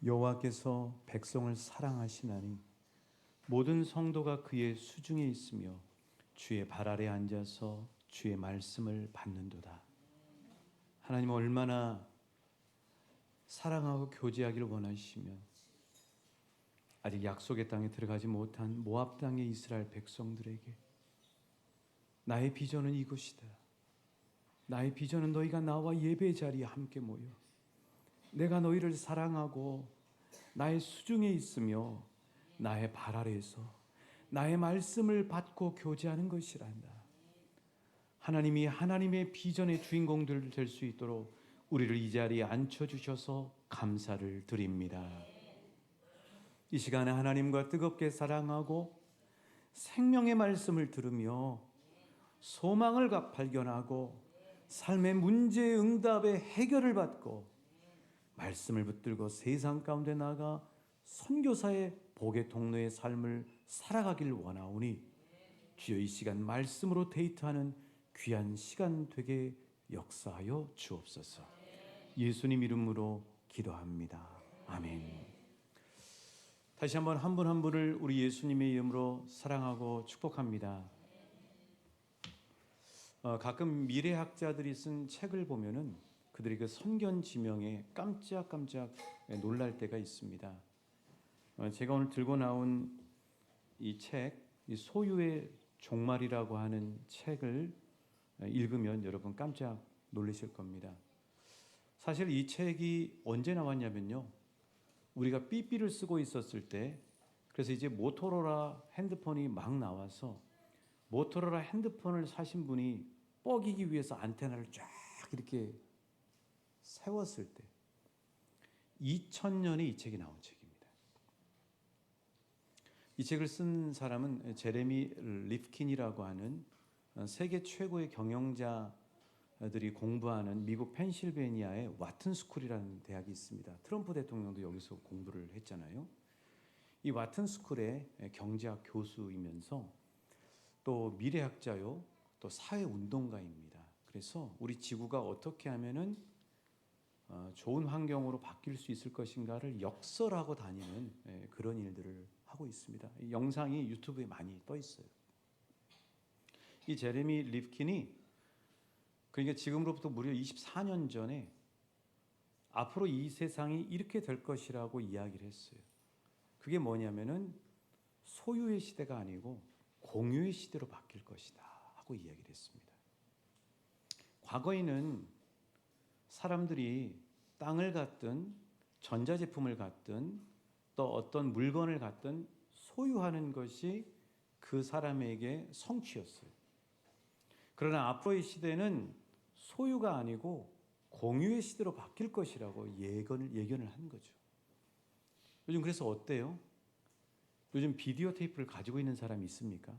여호와께서 백성을 사랑하시나니 모든 성도가 그의 수중에 있으며 주의 발 아래 앉아서 주의 말씀을 받는도다. 하나님은 얼마나 사랑하고 교제하기를 원하시면 아직 약속의 땅에 들어가지 못한 모압 땅의 이스라엘 백성들에게 나의 비전은 이것이다. 나의 비전은 너희가 나와 예배 자리에 함께 모여 내가 너희를 사랑하고 나의 수중에 있으며 나의 발 아래에서 나의 말씀을 받고 교제하는 것이란다. 하나님이 하나님의 비전의 주인공들 될 수 있도록 우리를 이 자리에 앉혀주셔서 감사를 드립니다. 이 시간에 하나님과 뜨겁게 사랑하고 생명의 말씀을 들으며 소망을 발견하고 삶의 문제 응답의 해결을 받고 말씀을 붙들고 세상 가운데 나가 선교사의 복의 통로의 삶을 살아가길 원하오니 주여 이 시간 말씀으로 데이트하는 귀한 시간 되게 역사하여 주옵소서. 예수님 이름으로 기도합니다. 아멘. 다시 한번 한 분 한 분을 우리 예수님의 이름으로 사랑하고 축복합니다. 가끔 미래학자들이 쓴 책을 보면은 그들이 그 선견 지명에 깜짝깜짝 놀랄 때가 있습니다. 제가 오늘 들고 나온 이 책, 이 소유의 종말이라고 하는 책을 읽으면 여러분 깜짝 놀라실 겁니다. 사실 이 책이 언제 나왔냐면요, 우리가 삐삐를 쓰고 있었을 때, 그래서 이제 모토로라 핸드폰이 막 나와서 모토로라 핸드폰을 사신 분이 뻐기기 위해서 안테나를 쫙 이렇게 세웠을 때 2000년에 이 책이 나온 책입니다. 이 책을 쓴 사람은 제레미 리프킨이라고 하는 세계 최고의 경영자들이 공부하는 미국 펜실베니아의 와튼 스쿨이라는 대학이 있습니다. 트럼프 대통령도 여기서 공부를 했잖아요. 이 와튼 스쿨의 경제학 교수이면서 또 미래학자요, 또 사회운동가입니다. 그래서 우리 지구가 어떻게 하면은 좋은 환경으로 바뀔 수 있을 것인가를 역설하고 다니는 그런 일들을 하고 있습니다. 이 영상이 유튜브에 많이 떠 있어요. 이 제레미 리프킨이 그러니까 지금으로부터 무려 24년 전에 앞으로 이 세상이 이렇게 될 것이라고 이야기를 했어요. 그게 뭐냐면은 소유의 시대가 아니고 공유의 시대로 바뀔 것이다 하고 이야기를 했습니다. 과거에는 사람들이 땅을 갖든 전자제품을 갖든 또 어떤 물건을 갖든 소유하는 것이 그 사람에게 성취였어요. 그러나 앞으로의 시대는 소유가 아니고 공유의 시대로 바뀔 것이라고 예견을 한 거죠. 요즘 그래서 어때요? 요즘 비디오 테이프를 가지고 있는 사람이 있습니까?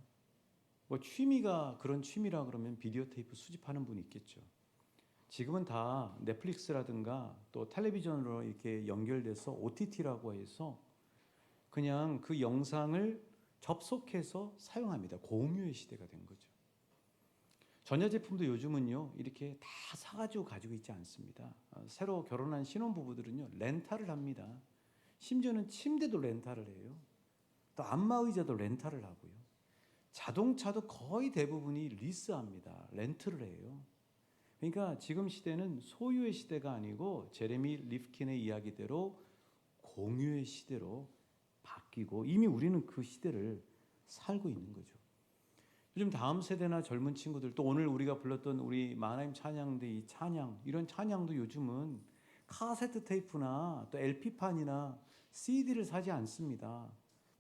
뭐 취미가 그런 취미라 그러면 비디오 테이프 수집하는 분이 있겠죠. 지금은 다 넷플릭스라든가 또 텔레비전으로 이렇게 연결돼서 OTT라고 해서 그냥 그 영상을 접속해서 사용합니다. 공유의 시대가 된 거죠. 전자제품도 요즘은요, 이렇게 다 사가지고 가지고 있지 않습니다. 새로 결혼한 신혼부부들은요, 렌탈을 합니다. 심지어는 침대도 렌탈을 해요. 또 안마의자도 렌탈을 하고요. 자동차도 거의 대부분이 리스합니다. 렌트를 해요. 그러니까 지금 시대는 소유의 시대가 아니고 제레미 리프킨의 이야기대로 공유의 시대로 바뀌고 이미 우리는 그 시대를 살고 있는 거죠. 요즘 다음 세대나 젊은 친구들, 또 오늘 우리가 불렀던 우리 마하나임 찬양대 이 찬양, 이런 찬양도 요즘은 카세트 테이프나 또 LP판이나 CD를 사지 않습니다.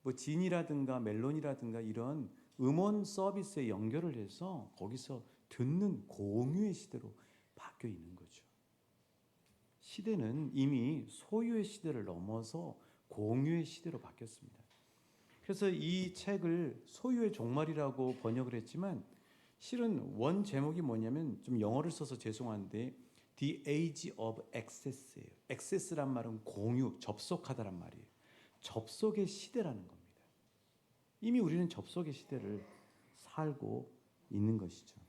뭐 진이라든가 멜론이라든가 이런 음원 서비스에 연결을 해서 거기서 듣는 공유의 시대로 바뀌어 있는 거죠. 시대는 이미 소유의 시대를 넘어서 공유의 시대로 바뀌었습니다. 그래서 이 책을 소유의 종말이라고 번역을 했지만 실은 원 제목이 뭐냐면, 좀 영어를 써서 죄송한데 The Age of Access예요. Access란 말은 공유, 접속하다란 말이에요. 접속의 시대라는 겁니다. 이미 우리는 접속의 시대를 살고 있는 것이죠.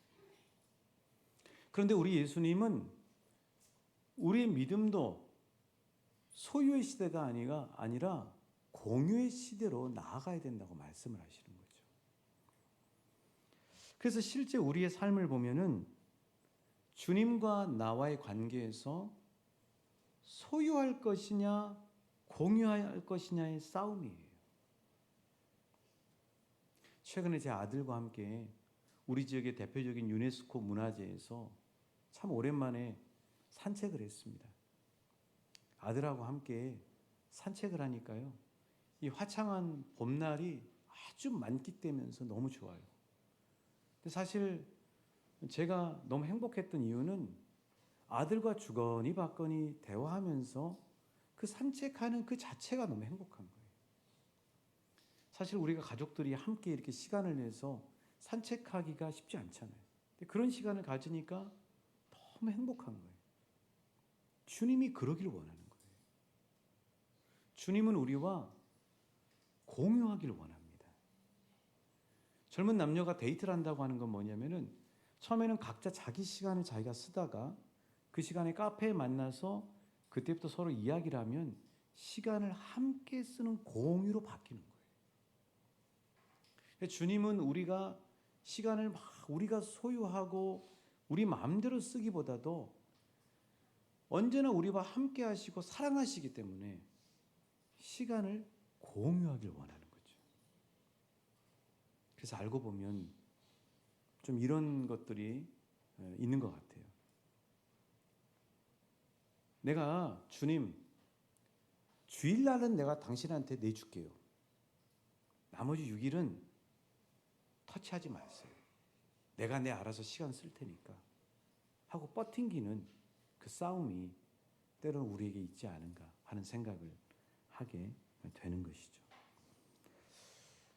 그런데 우리 예수님은 우리의 믿음도 소유의 시대가 아니라 공유의 시대로 나아가야 된다고 말씀을 하시는 거죠. 그래서 실제 우리의 삶을 보면은 주님과 나와의 관계에서 소유할 것이냐 공유할 것이냐의 싸움이에요. 최근에 제 아들과 함께 우리 지역의 대표적인 유네스코 문화재에서 참 오랜만에 산책을 했습니다. 아들하고 함께 산책을 하니까요, 이 화창한 봄날이 아주 만끽되면서 너무 좋아요. 근데 사실 제가 너무 행복했던 이유는 아들과 주거니 받거니 대화하면서 그 산책하는 그 자체가 너무 행복한 거예요. 사실 우리가 가족들이 함께 이렇게 시간을 내서 산책하기가 쉽지 않잖아요. 근데 그런 시간을 가지니까 너무 행복한 거예요. 주님이 그러기를 원하는 거예요. 주님은 우리와 공유하기를 원합니다. 젊은 남녀가 데이트를 한다고 하는 건 뭐냐면은 처음에는 각자 자기 시간을 자기가 쓰다가 그 시간에 카페에 만나서 그때부터 서로 이야기를 하면 시간을 함께 쓰는 공유로 바뀌는 거예요. 주님은 우리가 시간을 막 우리가 소유하고 우리 마음대로 쓰기보다도 언제나 우리와 함께 하시고 사랑하시기 때문에 시간을 공유하길 원하는 거죠. 그래서 알고 보면 좀 이런 것들이 있는 것 같아요. 내가 주님, 주일날은 내가 당신한테 내줄게요. 나머지 6일은 터치하지 마세요. 내가 알아서 시간 쓸 테니까 하고 버팅기는 그 싸움이 때로는 우리에게 있지 않은가 하는 생각을 하게 되는 것이죠.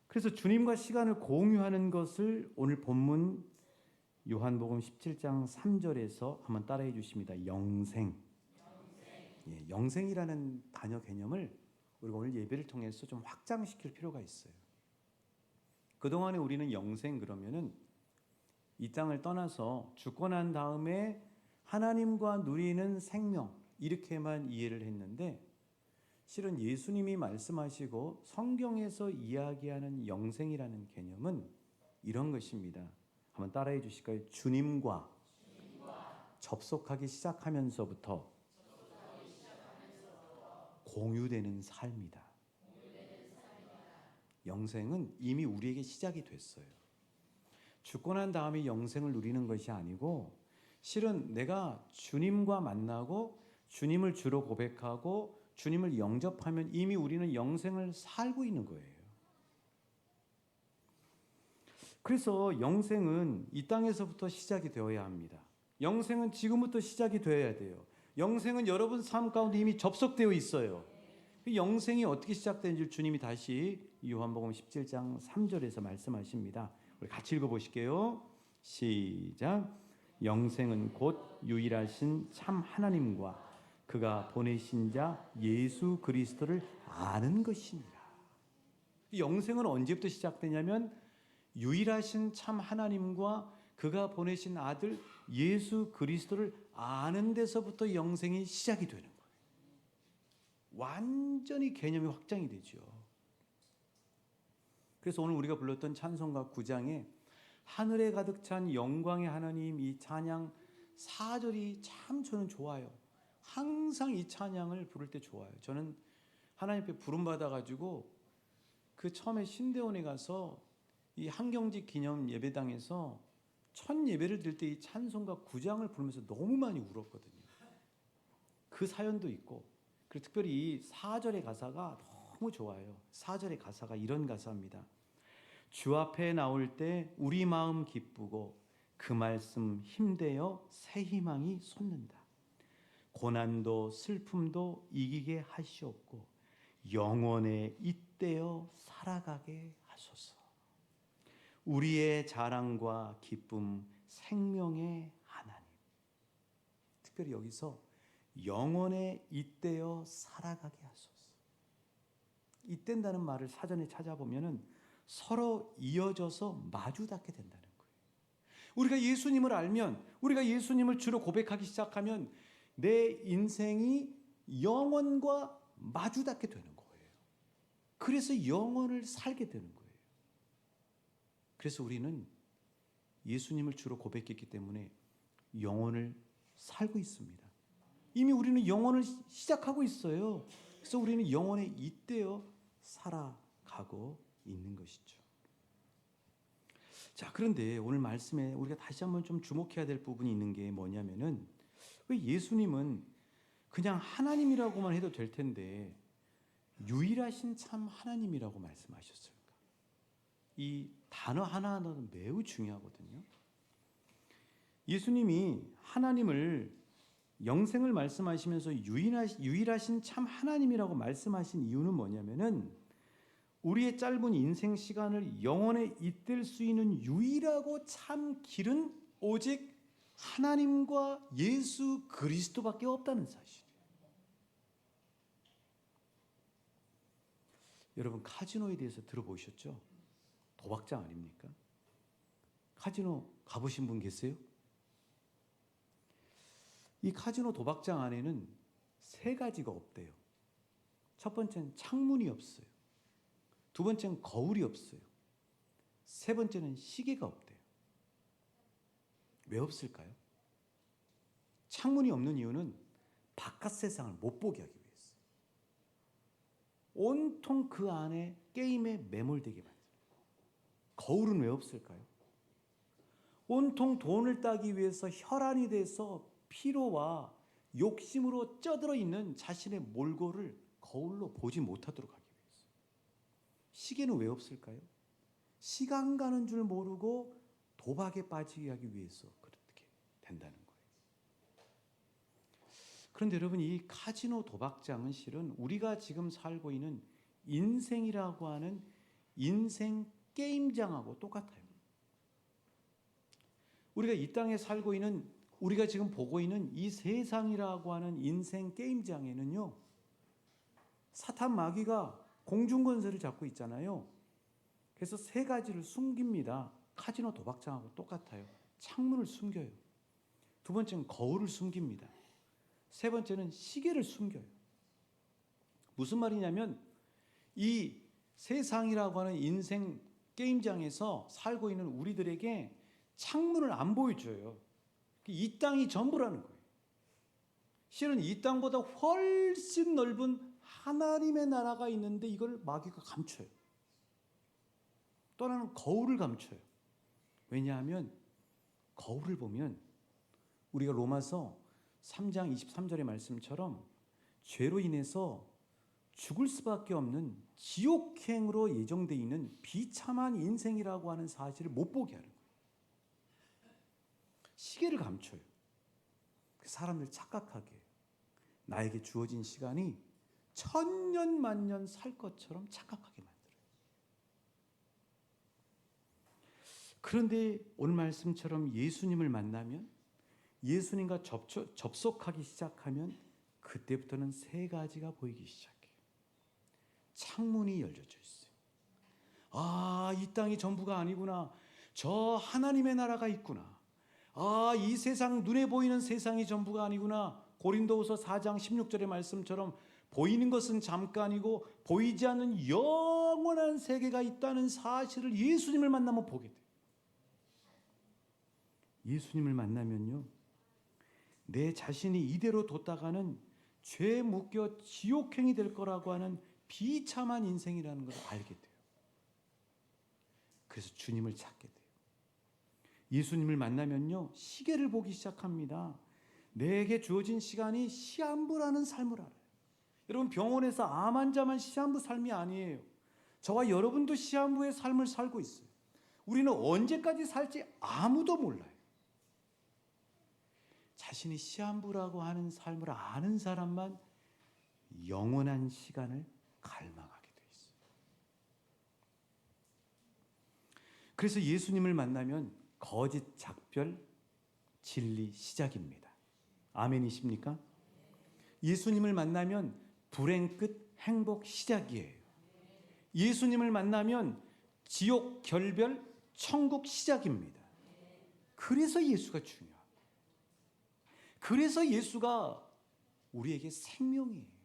그래서 주님과 시간을 공유하는 것을 오늘 본문 요한복음 17장 3절에서 한번 따라해 주십니다. 영생. 예, 영생이라는 단어 개념을 우리가 오늘 예배를 통해서 좀 확장시킬 필요가 있어요. 그동안에 우리는 영생 그러면은 이 땅을 떠나서 죽고 난 다음에 하나님과 누리는 생명 이렇게만 이해를 했는데 실은 예수님이 말씀하시고 성경에서 이야기하는 영생이라는 개념은 이런 것입니다. 한번 따라해 주실까요? 주님과 접속하기 시작하면서부터 공유되는 삶이다. 영생은 이미 우리에게 시작이 됐어요. 죽고 난 다음에 영생을 누리는 것이 아니고 실은 내가 주님과 만나고 주님을 주로 고백하고 주님을 영접하면 이미 우리는 영생을 살고 있는 거예요. 그래서 영생은 이 땅에서부터 시작이 되어야 합니다. 영생은 지금부터 시작이 되어야 돼요. 영생은 여러분 삶 가운데 이미 접속되어 있어요. 영생이 어떻게 시작되는지 주님이 다시 요한복음 17장 3절에서 말씀하십니다. 우리 같이 읽어보실게요. 시작. 영생은 곧 유일하신 참 하나님과 그가 보내신 자 예수 그리스도를 아는 것이니라. 영생은 언제부터 시작되냐면 유일하신 참 하나님과 그가 보내신 아들 예수 그리스도를 아는 데서부터 영생이 시작이 되는 거예요. 완전히 개념이 확장이 되죠. 그래서 오늘 우리가 불렀던 찬송가 9장에 하늘에 가득 찬 영광의 하나님 이 찬양 4절이 참 저는 좋아요. 항상 이 찬양을 부를 때 좋아요. 저는 하나님 앞에 부름받아가지고 그 처음에 신대원에 가서 이 한경직 기념 예배당에서 첫 예배를 드릴 때 이 찬송가 9장을 부르면서 너무 많이 울었거든요. 그 사연도 있고 그리고 특별히 이 4절의 가사가 너무 좋아요. 4절의 가사가 이런 가사입니다. 주 앞에 나올 때 우리 마음 기쁘고 그 말씀 힘되어 새 희망이 솟는다. 고난도 슬픔도 이기게 하시옵고 영원에 잇대어 살아가게 하소서. 우리의 자랑과 기쁨 생명의 하나님. 특별히 여기서 영원에 잇대어 살아가게 하소서. 잇댄다는 말을 사전에 찾아보면은 서로 이어져서 마주 닿게 된다는 거예요. 우리가 예수님을 알면, 우리가 예수님을 주로 고백하기 시작하면 내 인생이 영원과 마주닿게 되는 거예요. 그래서 영원을 살게 되는 거예요. 그래서 우리는 예수님을 주로 고백했기 때문에 영원을 살고 있습니다. 이미 우리는 영원을 시작하고 있어요. 그래서 우리는 영원에 잇대어 살아가고 있는 것이죠. 자, 그런데 오늘 말씀에 우리가 다시 한번 좀 주목해야 될 부분이 있는 게 뭐냐면은, 왜 예수님은 그냥 하나님이라고만 해도 될 텐데 유일하신 참 하나님이라고 말씀하셨을까? 이 단어 하나하나는 매우 중요하거든요. 예수님이 하나님을, 영생을 말씀하시면서 유일하신 참 하나님이라고 말씀하신 이유는 뭐냐면은, 우리의 짧은 인생 시간을 영원에 잇댈 수 있는 유일하고 참 길은 오직 하나님과 예수 그리스도밖에 없다는 사실이에요. 여러분, 카지노에 대해서 들어보셨죠? 도박장 아닙니까? 카지노 가보신 분 계세요? 이 카지노 도박장 안에는 세 가지가 없대요. 첫 번째는 창문이 없어요. 두 번째는 거울이 없어요. 세 번째는 시계가 없대요. 왜 없을까요? 창문이 없는 이유는 바깥 세상을 못 보게 하기 위해서. 온통 그 안에 게임에 매몰되게 만들어요. 거울은 왜 없을까요? 온통 돈을 따기 위해서 혈안이 돼서 피로와 욕심으로 쪄들어 있는 자신의 몰골을 거울로 보지 못하도록 하기 위해서. 시계는 왜 없을까요? 시간 가는 줄 모르고 도박에 빠지게 하기 위해서 그렇게 된다는 거예요. 그런데 여러분, 이 카지노 도박장은 실은 우리가 지금 살고 있는 인생이라고 하는 인생 게임장하고 똑같아요. 우리가 이 땅에 살고 있는, 우리가 지금 보고 있는 이 세상이라고 하는 인생 게임장에는요, 사탄 마귀가 공중권세를 잡고 있잖아요. 그래서 세 가지를 숨깁니다. 카지노 도박장하고 똑같아요. 창문을 숨겨요. 두 번째는 거울을 숨깁니다. 세 번째는 시계를 숨겨요. 무슨 말이냐면, 이 세상이라고 하는 인생 게임장에서 살고 있는 우리들에게 창문을 안 보여줘요. 이 땅이 전부라는 거예요. 실은 이 땅보다 훨씬 넓은 하나님의 나라가 있는데 이걸 마귀가 감춰요. 또 하나는 거울을 감춰요. 왜냐하면 거울을 보면 우리가 로마서 3장 23절의 말씀처럼 죄로 인해서 죽을 수밖에 없는 지옥행으로 예정되어 있는 비참한 인생이라고 하는 사실을 못 보게 하는 거예요. 시계를 감춰요. 사람들 착각하게 나에게 주어진 시간이 천년 만년 살 것처럼 착각하게 만들어요. 그런데 오늘 말씀처럼 예수님을 만나면, 예수님과 접속하기 시작하면 그때부터는 세 가지가 보이기 시작해요. 창문이 열려져 있어요. 아, 이 땅이 전부가 아니구나. 저 하나님의 나라가 있구나. 아, 이 세상, 눈에 보이는 세상이 전부가 아니구나. 고린도후서 4장 16절의 말씀처럼 보이는 것은 잠깐이고 보이지 않는 영원한 세계가 있다는 사실을 예수님을 만나면 보게 돼요. 예수님을 만나면요, 내 자신이 이대로 뒀다가는 죄에 묶여 지옥행이 될 거라고 하는 비참한 인생이라는 걸 알게 돼요. 그래서 주님을 찾게 돼요. 예수님을 만나면요, 시계를 보기 시작합니다. 내게 주어진 시간이 시한부라는 삶을 알아요. 여러분, 병원에서 암 환자만 시한부 삶이 아니에요. 저와 여러분도 시한부의 삶을 살고 있어요. 우리는 언제까지 살지 아무도 몰라요. 자신이 시한부라고 하는 삶을 아는 사람만 영원한 시간을 갈망하게 돼 있어요. 그래서 예수님을 만나면 거짓 작별, 진리 시작입니다. 아멘이십니까? 예수님을 만나면 불행 끝 행복 시작이에요. 예수님을 만나면 지옥 결별, 천국 시작입니다. 그래서 예수가 중요합니다. 그래서 예수가 우리에게 생명이에요.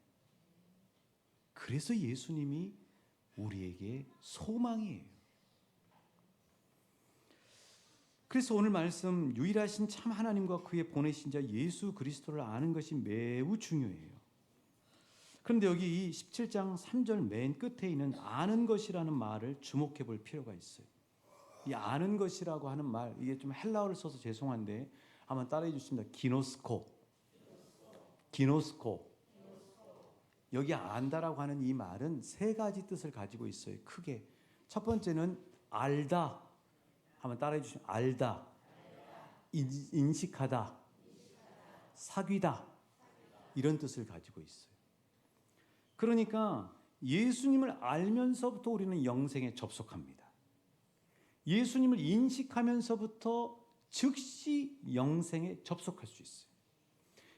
그래서 예수님이 우리에게 소망이에요. 그래서 오늘 말씀, 유일하신 참 하나님과 그의 보내신 자 예수 그리스도를 아는 것이 매우 중요해요. 그런데 여기 이 17장 3절 맨 끝에 있는 아는 것이라는 말을 주목해 볼 필요가 있어요. 이 아는 것이라고 하는 말, 이게 좀 헬라어를 써서 죄송한데 한번 따라해 주십니다. 기노스코. 여기 안다라고 하는 이 말은 세 가지 뜻을 가지고 있어요. 크게. 첫 번째는 알다. 한번 따라해 주시면 알다. 인식하다. 사귀다. 이런 뜻을 가지고 있어요. 그러니까 예수님을 알면서부터 우리는 영생에 접속합니다. 예수님을 인식하면서부터 즉시 영생에 접속할 수 있어요.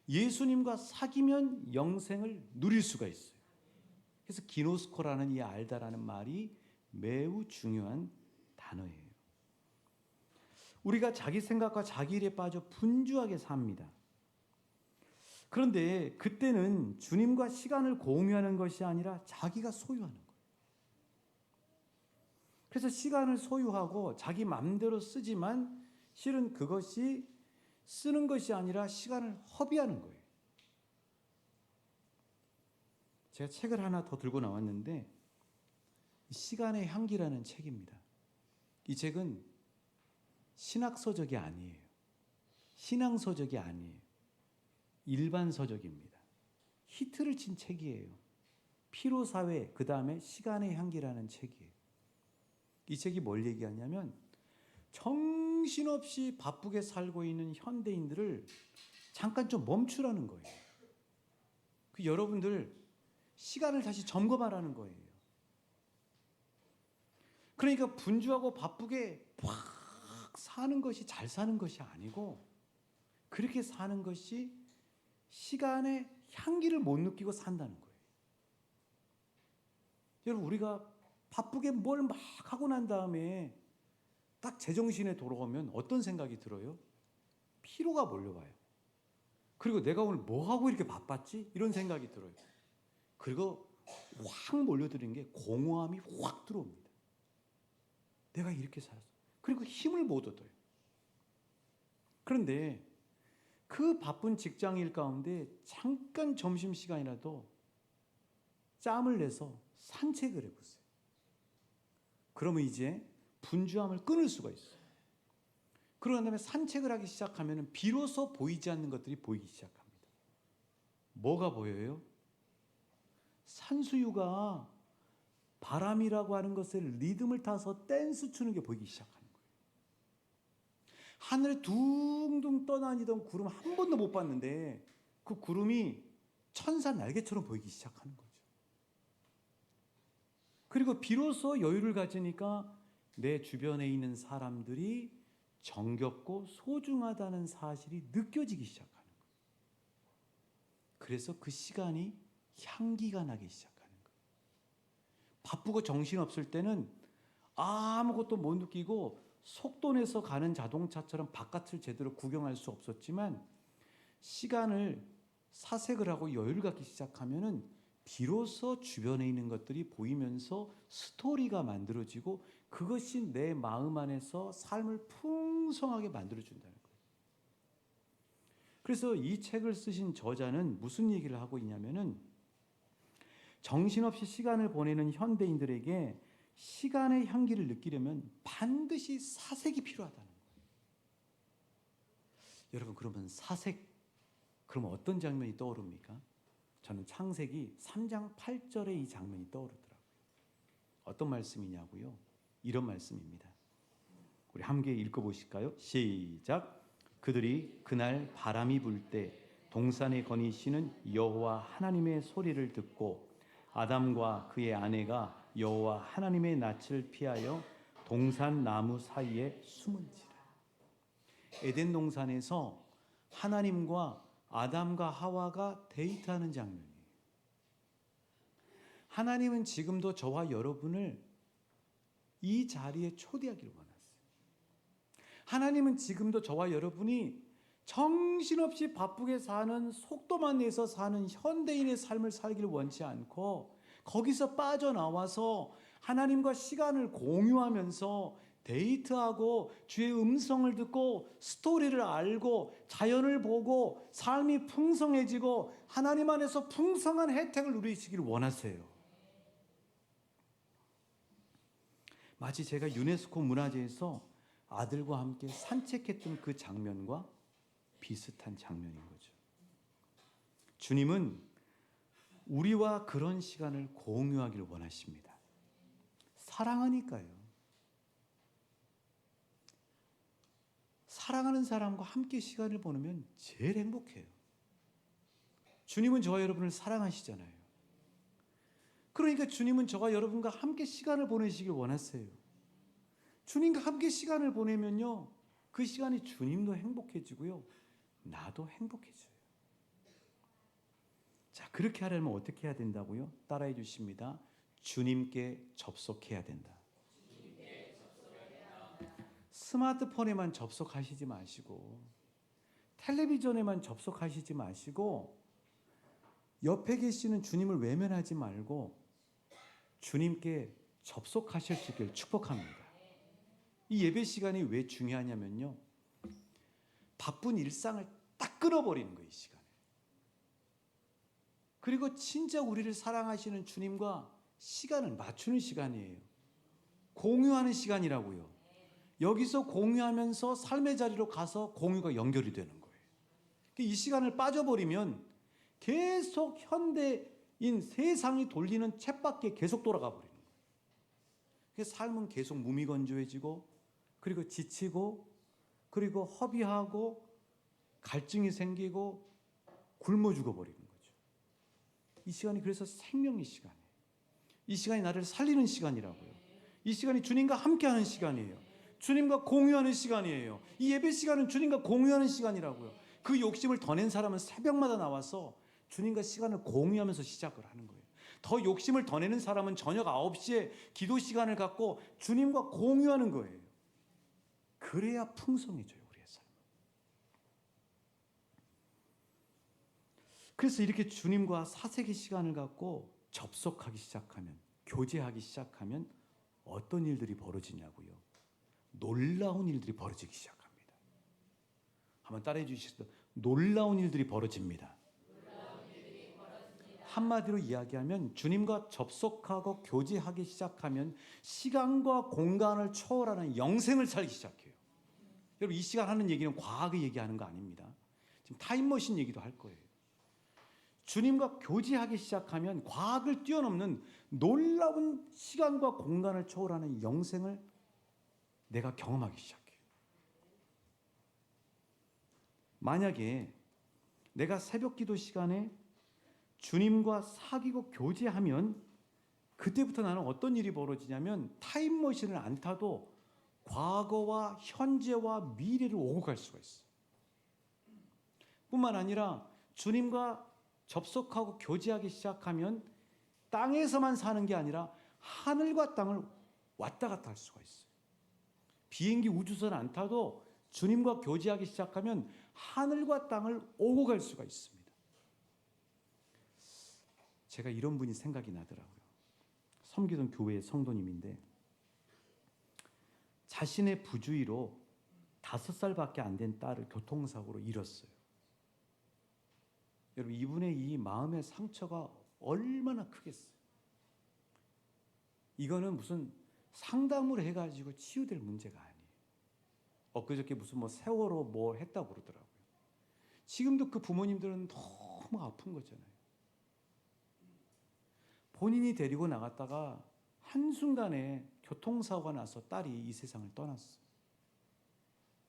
예수님과 사귀면 영생을 누릴 수가 있어요. 그래서 기노스코라는 이 알다라는 말이 매우 중요한 단어예요. 우리가 자기 생각과 자기 일에 빠져 분주하게 삽니다. 그런데 그때는 주님과 시간을 공유하는 것이 아니라 자기가 소유하는 거예요. 그래서 시간을 소유하고 자기 마음대로 쓰지만 실은 그것이 쓰는 것이 아니라 시간을 허비하는 거예요. 제가 책을 하나 더 들고 나왔는데 시간의 향기라는 책입니다. 이 책은 신학서적이 아니에요. 신앙서적이 아니에요. 일반 서적입니다. 히트를 친 책이에요. 피로사회, 그 다음에 시간의 향기라는 책이에요. 이 책이 뭘 얘기하냐면 정신없이 바쁘게 살고 있는 현대인들을 잠깐 좀 멈추라는 거예요. 여러분들 시간을 다시 점검하라는 거예요. 그러니까 분주하고 바쁘게 막 사는 것이 잘 사는 것이 아니고 그렇게 사는 것이 시간의 향기를 못 느끼고 산다는 거예요. 여러분 우리가 바쁘게 뭘 막 하고 난 다음에 딱 제정신에 돌아오면 어떤 생각이 들어요? 피로가 몰려와요. 그리고 내가 오늘 뭐 하고 이렇게 바빴지? 이런 생각이 들어요. 그리고 확 몰려드는 게 공허함이 확 들어옵니다. 내가 이렇게 살았어. 그리고 힘을 못 얻어요. 그런데 그 바쁜 직장일 가운데 잠깐 점심시간이라도 짬을 내서 산책을 해보세요. 그러면 이제 분주함을 끊을 수가 있어요. 그러고 다음에 산책을 하기 시작하면 비로소 보이지 않는 것들이 보이기 시작합니다. 뭐가 보여요? 산수유가 바람이라고 하는 것을 리듬을 타서 댄스 추는 게 보이기 시작하는 거예요. 하늘에 둥둥 떠다니던 구름 한 번도 못 봤는데 그 구름이 천사 날개처럼 보이기 시작하는 거죠. 그리고 비로소 여유를 가지니까 내 주변에 있는 사람들이 정겹고 소중하다는 사실이 느껴지기 시작하는 거예요. 그래서 그 시간이 향기가 나기 시작하는 거예요. 바쁘고 정신없을 때는 아무것도 못 느끼고 속도 내서 가는 자동차처럼 바깥을 제대로 구경할 수 없었지만 시간을 사색을 하고 여유를 갖기 시작하면은 비로소 주변에 있는 것들이 보이면서 스토리가 만들어지고 그것이 내 마음 안에서 삶을 풍성하게 만들어준다는 거예요. 그래서 이 책을 쓰신 저자는 무슨 얘기를 하고 있냐면은 정신없이 시간을 보내는 현대인들에게 시간의 향기를 느끼려면 반드시 사색이 필요하다는 거예요. 여러분 그러면 사색, 그러면 어떤 장면이 떠오릅니까? 저는 창세기 3장 8절의 이 장면이 떠오르더라고요. 어떤 말씀이냐고요? 이런 말씀입니다. 우리 함께 읽어보실까요? 시작. 그들이 그날 바람이 불 때 동산에 거니시는 여호와 하나님의 소리를 듣고 아담과 그의 아내가 여호와 하나님의 낯을 피하여 동산 나무 사이에 숨은지라. 에덴 동산에서 하나님과 아담과 하와가 데이트하는 장면이에요. 하나님은 지금도 저와 여러분을 이 자리에 초대하기를 원하세요. 하나님은 지금도 저와 여러분이 정신없이 바쁘게 사는, 속도만 내서 사는 현대인의 삶을 살기를 원치 않고 거기서 빠져나와서 하나님과 시간을 공유하면서 데이트하고 주의 음성을 듣고 스토리를 알고 자연을 보고 삶이 풍성해지고 하나님 안에서 풍성한 혜택을 누리시기를 원하세요. 마치 제가 유네스코 문화재에서 아들과 함께 산책했던 그 장면과 비슷한 장면인 거죠. 주님은 우리와 그런 시간을 공유하기를 원하십니다. 사랑하니까요. 사랑하는 사람과 함께 시간을 보내면 제일 행복해요. 주님은 저와 여러분을 사랑하시잖아요. 그러니까 주님은 저와 여러분과 함께 시간을 보내시길 원하세요. 주님과 함께 시간을 보내면요, 그 시간이 주님도 행복해지고요, 나도 행복해져요. 자, 그렇게 하려면 어떻게 해야 된다고요? 따라해 주십니다. 주님께 접속해야 된다. 스마트폰에만 접속하시지 마시고, 텔레비전에만 접속하시지 마시고, 옆에 계시는 주님을 외면하지 말고 주님께 접속하실 수 있기를 축복합니다. 이 예배 시간이 왜 중요하냐면요, 바쁜 일상을 딱 끊어버리는 거예요, 이 시간에. 그리고 진짜 우리를 사랑하시는 주님과 시간을 맞추는 시간이에요. 공유하는 시간이라고요. 여기서 공유하면서 삶의 자리로 가서 공유가 연결이 되는 거예요. 이 시간을 빠져버리면 계속 현대인 세상이 돌리는 쳇바퀴에 계속 돌아가 버리는 거예요. 그래서 삶은 계속 무미건조해지고, 그리고 지치고, 그리고 허비하고, 갈증이 생기고, 굶어 죽어버리는 거죠. 이 시간이 그래서 생명의 시간이에요. 이 시간이 나를 살리는 시간이라고요. 이 시간이 주님과 함께하는 시간이에요. 주님과 공유하는 시간이에요. 이 예배 시간은 주님과 공유하는 시간이라고요. 그 욕심을 더 낸 사람은 새벽마다 나와서 주님과 시간을 공유하면서 시작을 하는 거예요. 더 욕심을 더 내는 사람은 저녁 9시에 기도 시간을 갖고 주님과 공유하는 거예요. 그래야 풍성해져요, 우리의 삶. 그래서 이렇게 주님과 사색의 시간을 갖고 접속하기 시작하면, 교제하기 시작하면 어떤 일들이 벌어지냐고요. 놀라운 일들이 벌어지기 시작합니다. 한번 따라해 주시죠. 놀라운 일들이 벌어집니다. 한마디로 이야기하면 주님과 접속하고 교제하기 시작하면 시간과 공간을 초월하는 영생을 살기 시작해요. 여러분, 이 시간 하는 얘기는 과학의 얘기하는 거 아닙니다. 지금 타임머신 얘기도 할 거예요. 주님과 교제하기 시작하면 과학을 뛰어넘는 놀라운 시간과 공간을 초월하는 영생을 내가 경험하기 시작해요. 만약에 내가 새벽 기도 시간에 주님과 사귀고 교제하면 그때부터 나는 어떤 일이 벌어지냐면 타임머신을 안 타도 과거와 현재와 미래를 오고 갈 수가 있어요. 뿐만 아니라 주님과 접속하고 교제하기 시작하면 땅에서만 사는 게 아니라 하늘과 땅을 왔다 갔다 할 수가 있어요. 비행기 우주선 안 타도 주님과 교제하기 시작하면 하늘과 땅을 오고 갈 수가 있습니다. 제가 이런 분이 생각이 나더라고요. 섬기던 교회의 성도님인데 자신의 부주의로 5살밖에 안 된 딸을 교통사고로 잃었어요. 여러분, 이분의 이 마음의 상처가 얼마나 크겠어요. 이거는 무슨 상담을 해가지고 치유될 문제가 아니에요. 엊그저께 무슨 세월호 뭐 했다고 그러더라고요. 지금도 그 부모님들은 너무 아픈 거잖아요. 본인이 데리고 나갔다가 한순간에 교통사고가 나서 딸이 이 세상을 떠났어요.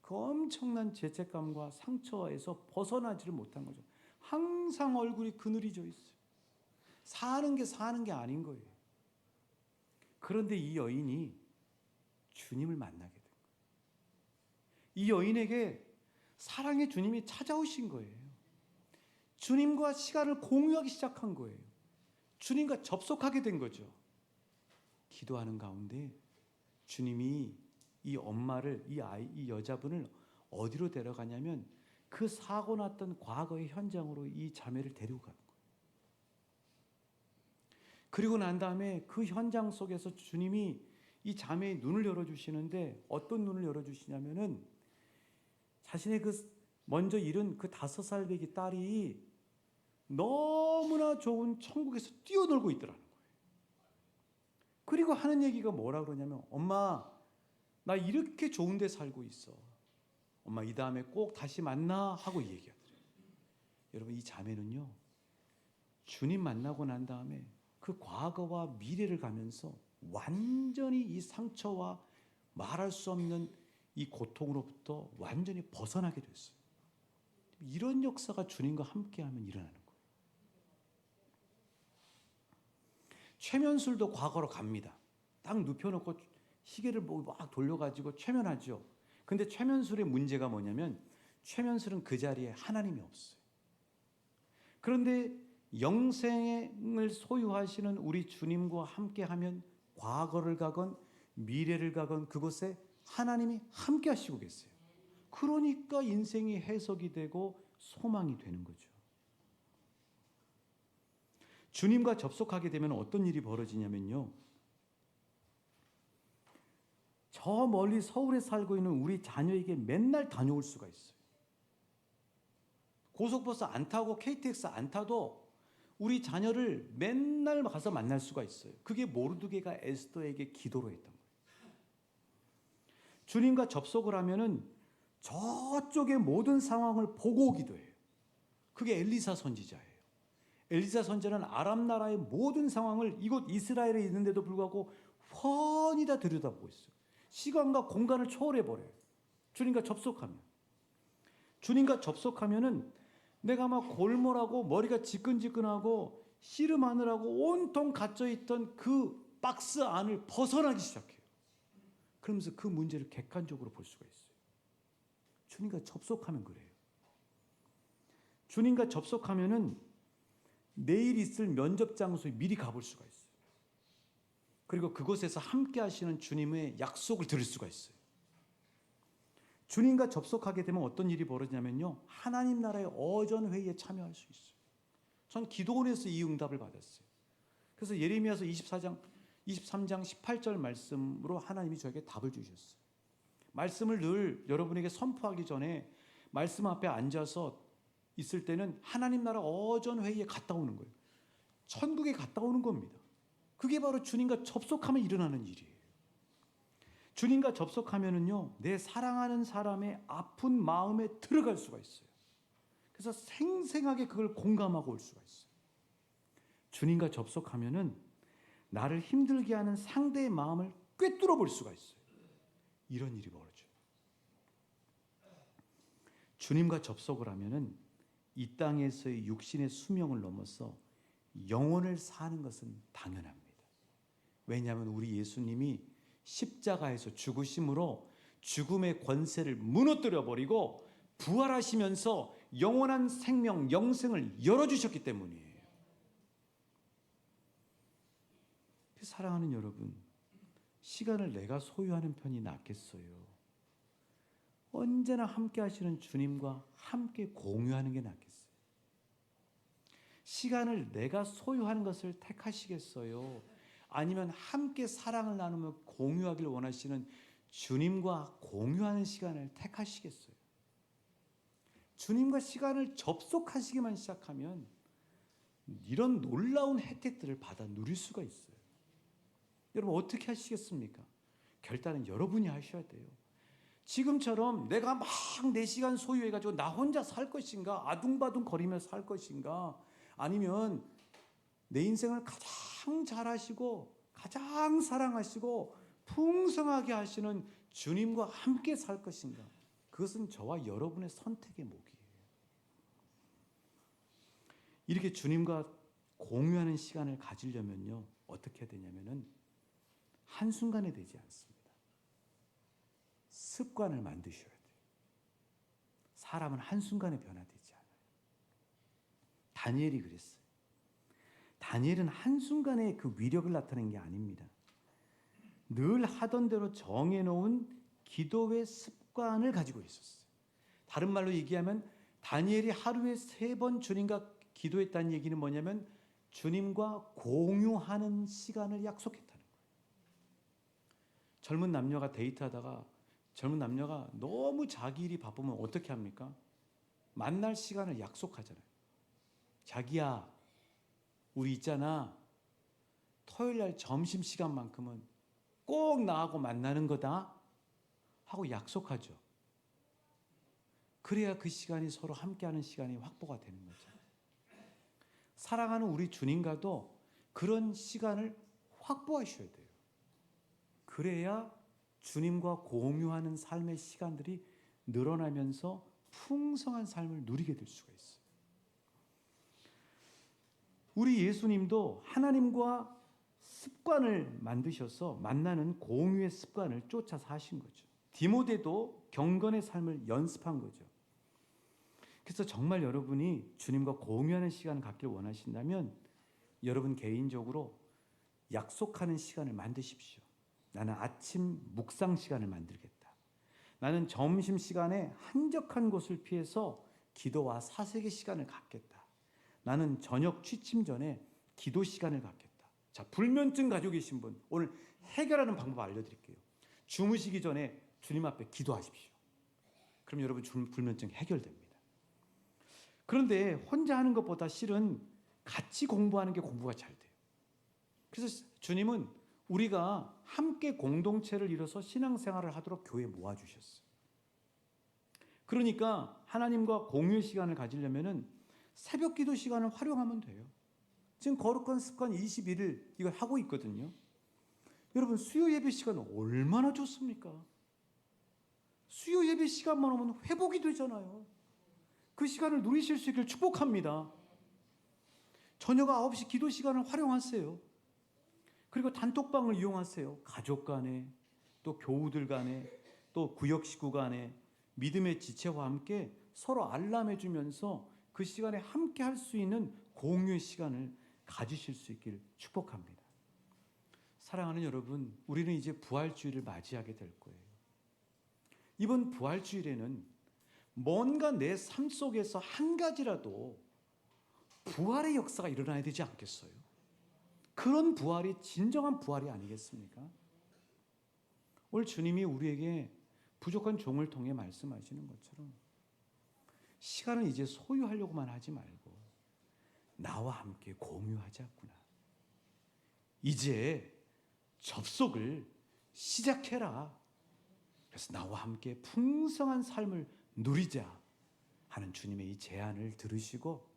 그 엄청난 죄책감과 상처에서 벗어나지를 못한 거죠. 항상 얼굴이 그늘이져 있어요. 사는 게 아닌 거예요. 그런데 이 여인이 주님을 만나게 된 거예요. 이 여인에게 사랑의 주님이 찾아오신 거예요. 주님과 시간을 공유하기 시작한 거예요. 주님과 접속하게 된 거죠. 기도하는 가운데 주님이 이 엄마를, 이 여자분을 어디로 데려가냐면 그 사고 났던 과거의 현장으로 이 자매를 데리고 가는 거예요. 그리고 난 다음에 그 현장 속에서 주님이 이 자매의 눈을 열어주시는데 어떤 눈을 열어주시냐면은 자신의 그 먼저 잃은 그 5살 배기 딸이 너무나 좋은 천국에서 뛰어놀고 있더라는 거예요. 그리고 하는 얘기가 뭐라 그러냐면 엄마 나 이렇게 좋은 데 살고 있어. 엄마 이 다음에 꼭 다시 만나 하고 얘기하더래요. 여러분 이 자매는요 주님 만나고 난 다음에 그 과거와 미래를 가면서 완전히 이 상처와 말할 수 없는 이 고통으로부터 완전히 벗어나게 됐어요. 이런 역사가 주님과 함께하면 일어나는 거예요. 최면술도 과거로 갑니다. 딱 눕혀놓고 시계를 막 돌려가지고 최면하죠. 근데 최면술의 문제가 뭐냐면 최면술은 그 자리에 하나님이 없어요. 그런데 영생을 소유하시는 우리 주님과 함께하면 과거를 가건 미래를 가건 그곳에 하나님이 함께 하시고 계세요. 그러니까 인생이 해석이 되고 소망이 되는 거죠. 주님과 접속하게 되면 어떤 일이 벌어지냐면요. 저 멀리 서울에 살고 있는 우리 자녀에게 맨날 다녀올 수가 있어요. 고속버스 안 타고 KTX 안 타도 우리 자녀를 맨날 가서 만날 수가 있어요. 그게 모르드게가 에스더에게 기도로 했던 거예요. 주님과 접속을 하면은 저쪽의 모든 상황을 보고 오기도 해요. 그게 엘리사 선지자예요. 엘리사 선지자는 아람 나라의 모든 상황을 이곳 이스라엘에 있는데도 불구하고 훤히 다 들여다보고 있어요. 시간과 공간을 초월해 버려요. 주님과 접속하면. 주님과 접속하면은 내가 막 골몰하고 머리가 지끈지끈하고 씨름하느라고 온통 갇혀있던 그 박스 안을 벗어나기 시작해요. 그러면서 그 문제를 객관적으로 볼 수가 있어요. 주님과 접속하면 그래요. 주님과 접속하면은 내일 있을 면접 장소에 미리 가볼 수가 있어요. 그리고 그곳에서 함께 하시는 주님의 약속을 들을 수가 있어요. 주님과 접속하게 되면 어떤 일이 벌어지냐면요. 하나님 나라의 어전회의에 참여할 수 있어요. 전 기도원에서 이 응답을 받았어요. 그래서 예레미야서 23장 18절 말씀으로 하나님이 저에게 답을 주셨어요. 말씀을 늘 여러분에게 선포하기 전에 말씀 앞에 앉아서 있을 때는 하나님 나라 어전회의에 갔다 오는 거예요. 천국에 갔다 오는 겁니다. 그게 바로 주님과 접속하면 일어나는 일이에요. 주님과 접속하면은요, 내 사랑하는 사람의 아픈 마음에 들어갈 수가 있어요. 그래서 생생하게 그걸 공감하고 올 수가 있어요. 주님과 접속하면은 나를 힘들게 하는 상대의 마음을 꿰뚫어 볼 수가 있어요. 이런 일이 벌어져요. 주님과 접속을 하면은 이 땅에서의 육신의 수명을 넘어서 영원을 사는 것은 당연합니다. 왜냐하면 우리 예수님이 십자가에서 죽으심으로 죽음의 권세를 무너뜨려 버리고 부활하시면서 영원한 생명, 영생을 열어주셨기 때문이에요. 사랑하는 여러분, 시간을 내가 소유하는 편이 낫겠어요? 언제나 함께 하시는 주님과 함께 공유하는 게 낫겠어요? 시간을 내가 소유하는 것을 택하시겠어요? 아니면 함께 사랑을 나누며 공유하길 원하시는 주님과 공유하는 시간을 택하시겠어요? 주님과 시간을 접속하시기만 시작하면 이런 놀라운 혜택들을 받아 누릴 수가 있어요. 여러분 어떻게 하시겠습니까? 결단은 여러분이 하셔야 돼요. 지금처럼 내가 막 4시간 소유해가지고 나 혼자 살 것인가, 아둥바둥 거리며 살 것인가, 아니면 내 인생을 가장 잘하시고 가장 사랑하시고 풍성하게 하시는 주님과 함께 살 것인가, 그것은 저와 여러분의 선택의 몫이에요. 이렇게 주님과 공유하는 시간을 가지려면요, 어떻게 해야 되냐면은 한순간에 되지 않습니다. 습관을 만드셔야 돼요. 사람은 한순간에 변화되지 않아요. 다니엘이 그랬어요. 다니엘은 한순간에 그 위력을 나타낸 게 아닙니다. 늘 하던 대로 정해놓은 기도의 습관을 가지고 있었어요. 다른 말로 얘기하면 다니엘이 하루에 3번 주님과 기도했다는 얘기는 뭐냐면 주님과 공유하는 시간을 약속했다는 거예요. 젊은 남녀가 데이트하다가 젊은 남녀가 너무 자기 일이 바쁘면 어떻게 합니까? 만날 시간을 약속하잖아요. 자기야, 우리 있잖아. 토요일 날 점심시간만큼은 꼭 나하고 만나는 거다 하고 약속하죠. 그래야 그 시간이 서로 함께하는 시간이 확보가 되는 거죠. 사랑하는 우리 주님과도 그런 시간을 확보하셔야 돼요. 그래야 주님과 공유하는 삶의 시간들이 늘어나면서 풍성한 삶을 누리게 될 수가 있어요. 우리 예수님도 하나님과 습관을 만드셔서 만나는 공유의 습관을 쫓아서 하신 거죠. 디모데도 경건의 삶을 연습한 거죠. 그래서 정말 여러분이 주님과 공유하는 시간을 갖길 원하신다면 여러분 개인적으로 약속하는 시간을 만드십시오. 나는 아침 묵상 시간을 만들겠다. 나는 점심시간에 한적한 곳을 피해서 기도와 사색의 시간을 갖겠다. 나는 저녁 취침 전에 기도 시간을 갖겠다. 자, 불면증 가지고 계신 분 오늘 해결하는 방법 알려드릴게요. 주무시기 전에 주님 앞에 기도하십시오. 그럼 여러분 불면증 해결됩니다. 그런데 혼자 하는 것보다 실은 같이 공부하는 게 공부가 잘 돼요. 그래서 주님은 우리가 함께 공동체를 이뤄서 신앙생활을 하도록 교회에 모아주셨어요. 그러니까 하나님과 공유의 시간을 가지려면 새벽 기도 시간을 활용하면 돼요. 지금 거룩한 습관 21일 이걸 하고 있거든요. 여러분 수요 예배 시간 얼마나 좋습니까? 수요 예배 시간만 오면 회복이 되잖아요. 그 시간을 누리실 수 있기를 축복합니다. 저녁 9시 기도 시간을 활용하세요. 그리고 단톡방을 이용하세요. 가족 간에, 또 교우들 간에, 또 구역 식구 간에 믿음의 지체와 함께 서로 알람해 주면서 그 시간에 함께 할 수 있는 공유의 시간을 가지실 수 있기를 축복합니다. 사랑하는 여러분, 우리는 이제 부활주일을 맞이하게 될 거예요. 이번 부활주일에는 뭔가 내 삶 속에서 한 가지라도 부활의 역사가 일어나야 되지 않겠어요? 그런 부활이 진정한 부활이 아니겠습니까? 오늘 주님이 우리에게 부족한 종을 통해 말씀하시는 것처럼 시간을 이제 소유하려고만 하지 말고 나와 함께 공유하자꾸나. 이제 접속을 시작해라. 그래서 나와 함께 풍성한 삶을 누리자 하는 주님의 이 제안을 들으시고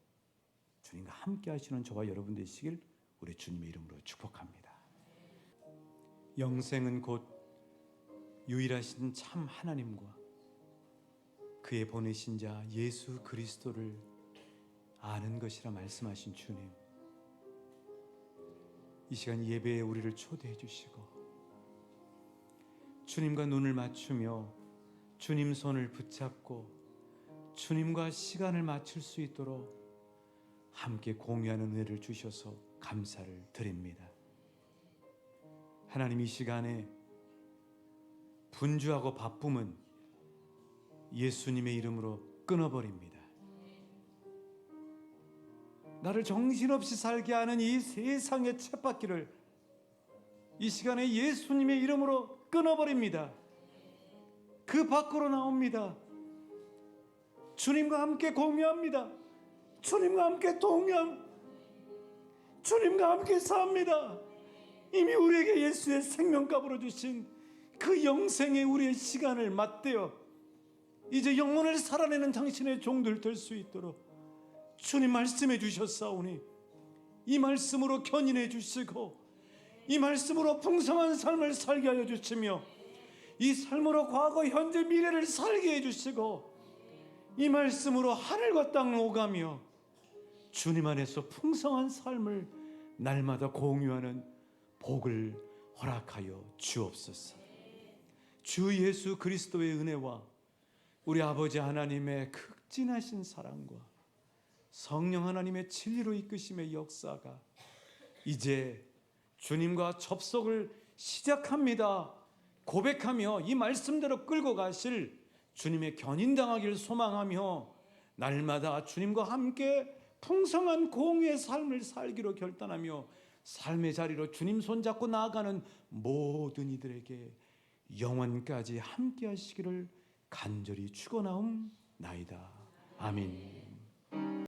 주님과 함께 하시는 저와 여러분 되시길 우리 주님의 이름으로 축복합니다. 영생은 곧 유일하신 참 하나님과 그의 보내신 자 예수 그리스도를 아는 것이라 말씀하신 주님, 이 시간 예배에 우리를 초대해 주시고 주님과 눈을 맞추며 주님 손을 붙잡고 주님과 시간을 맞출 수 있도록 함께 공유하는 은혜를 주셔서 감사를 드립니다. 하나님, 이 시간에 분주하고 바쁨은 예수님의 이름으로 끊어버립니다. 나를 정신없이 살게 하는 이 세상의 쳇바퀴를 이 시간에 예수님의 이름으로 끊어버립니다. 그 밖으로 나옵니다. 주님과 함께 공유합니다. 주님과 함께 동행, 주님과 함께 삽니다. 이미 우리에게 예수의 생명값으로 주신 그 영생의 우리의 시간을 맞대어 이제 영혼을 살아내는 당신의 종들 될 수 있도록 주님 말씀해 주셨사오니 이 말씀으로 견인해 주시고 이 말씀으로 풍성한 삶을 살게 하여 주시며 이 삶으로 과거, 현재, 미래를 살게 해주시고 이 말씀으로 하늘과 땅을 오가며 주님 안에서 풍성한 삶을 날마다 공유하는 복을 허락하여 주옵소서. 주 예수 그리스도의 은혜와 우리 아버지 하나님의 극진하신 사랑과 성령 하나님의 진리로 이끄심의 역사가 이제 주님과 접속을 시작합니다 고백하며 이 말씀대로 끌고 가실 주님의 견인당하기를 소망하며 날마다 주님과 함께 풍성한 공의의 삶을 살기로 결단하며 삶의 자리로 주님 손잡고 나아가는 모든 이들에게 영원까지 함께 하시기를 간절히 축원하옵나이다. 아멘.